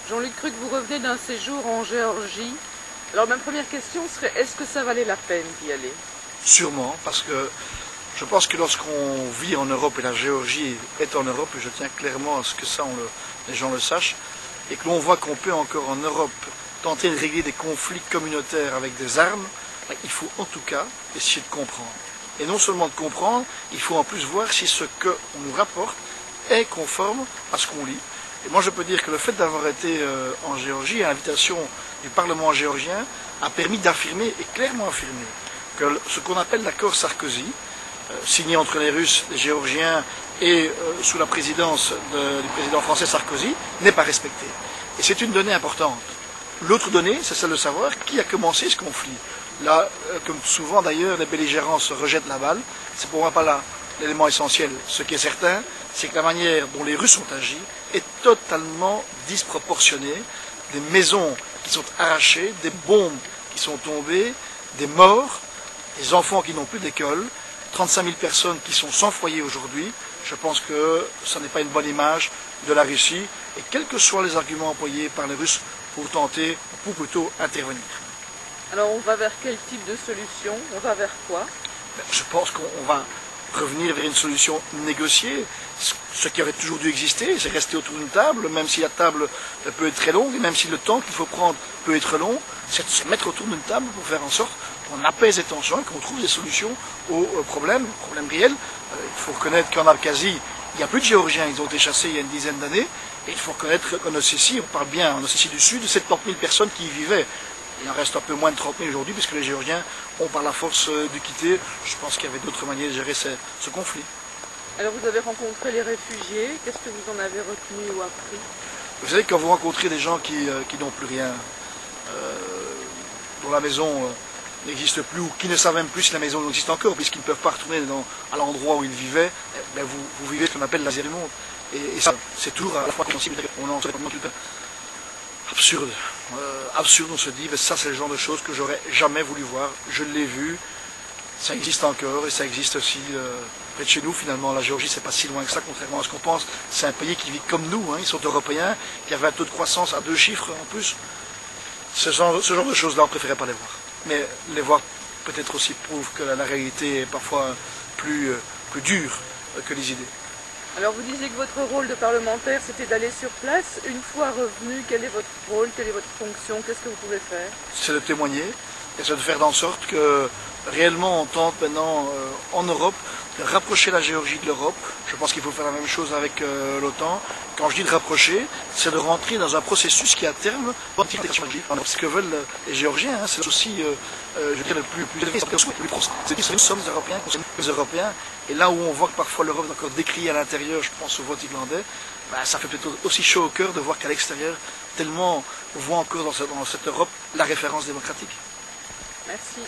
Jean-Luc Cruc, vous revenez d'un séjour en Géorgie. Alors ma première question serait, est-ce que ça valait la peine d'y aller? Sûrement, parce que je pense que lorsqu'on vit en Europe, et la Géorgie est en Europe, et je tiens clairement à ce que les gens le sachent, et que l'on voit qu'on peut encore en Europe tenter de régler des conflits communautaires avec des armes, il faut en tout cas essayer de comprendre. Et non seulement de comprendre, il faut en plus voir si ce qu'on nous rapporte est conforme à ce qu'on lit. Et moi je peux dire que le fait d'avoir été en Géorgie, à l'invitation du Parlement géorgien, a permis d'affirmer, et clairement affirmer, que ce qu'on appelle l'accord Sarkozy, signé entre les Russes, les Géorgiens et sous la présidence du président français Sarkozy, n'est pas respecté. Et c'est une donnée importante. L'autre donnée, c'est celle de savoir qui a commencé ce conflit. Là, comme souvent d'ailleurs, les belligérants se rejettent la balle. C'est pour moi pas là l'élément essentiel. Ce qui est certain, c'est que la manière dont les Russes ont agi est totalement disproportionnée. Des maisons qui sont arrachées, des bombes qui sont tombées, des morts, des enfants qui n'ont plus d'école, 35 000 personnes qui sont sans foyer aujourd'hui. Je pense que ce n'est pas une bonne image de la Russie, et quels que soient les arguments employés par les Russes pour tenter, ou plutôt intervenir. Alors on va vers quel type de solution? On va vers quoi? Je pense qu'on va revenir vers une solution négociée, ce qui aurait toujours dû exister, c'est rester autour d'une table, même si la table peut être très longue, et même si le temps qu'il faut prendre peut être long, c'est de se mettre autour d'une table pour faire en sorte qu'on apaise les tensions et qu'on trouve des solutions aux problèmes réels. Il faut reconnaître qu'en Abkhazie, il n'y a plus de Géorgiens, ils ont été chassés il y a une dizaine d'années, et il faut reconnaître qu'en Ossétie, on parle bien en Ossétie du Sud, de 70 000 personnes qui y vivaient. Il en reste un peu moins de 30 000 aujourd'hui, puisque les Géorgiens ont par la force dû quitter. Je pense qu'il y avait d'autres manières de gérer ce conflit. Alors vous avez rencontré les réfugiés, qu'est-ce que vous en avez retenu ou appris? Vous savez, quand vous rencontrez des gens qui n'ont plus rien, dont la maison n'existe plus, ou qui ne savent même plus si la maison existe encore, puisqu'ils ne peuvent pas retourner à l'endroit où ils vivaient, vous vivez ce qu'on appelle l'Asie du monde. Et ça, c'est toujours à la fois sensible, on en serait pas absurde. Absurde, on se dit, ça c'est le genre de choses que j'aurais jamais voulu voir. Je l'ai vu, ça existe encore, et ça existe aussi près de chez nous finalement. La Géorgie, c'est pas si loin que ça, contrairement à ce qu'on pense. C'est un pays qui vit comme nous, ils sont européens, qui avait un taux de croissance à 2 chiffres en plus. Ce genre de choses-là, on ne préférait pas les voir. Mais les voir peut-être aussi prouve que la réalité est parfois plus dure que les idées. Alors vous disiez que votre rôle de parlementaire c'était d'aller sur place. Une fois revenu, quel est votre rôle, quelle est votre fonction, qu'est-ce que vous pouvez faire? C'est de témoigner et c'est de faire en sorte que réellement on tente maintenant en Europe de rapprocher la Géorgie de l'Europe. Je pense qu'il faut faire la même chose avec l'OTAN. Quand je dis de rapprocher, c'est de rentrer dans un processus qui à terme ce que veulent les Géorgiens, c'est aussi je dirais, le plus élevé, le plus proche. Nous sommes Européens, les Européens, et là où on voit que parfois l'Europe est encore décriée à l'intérieur, je pense au vote irlandais, ça fait peut-être aussi chaud au cœur de voir qu'à l'extérieur, tellement on voit encore dans cette Europe la référence démocratique. Merci.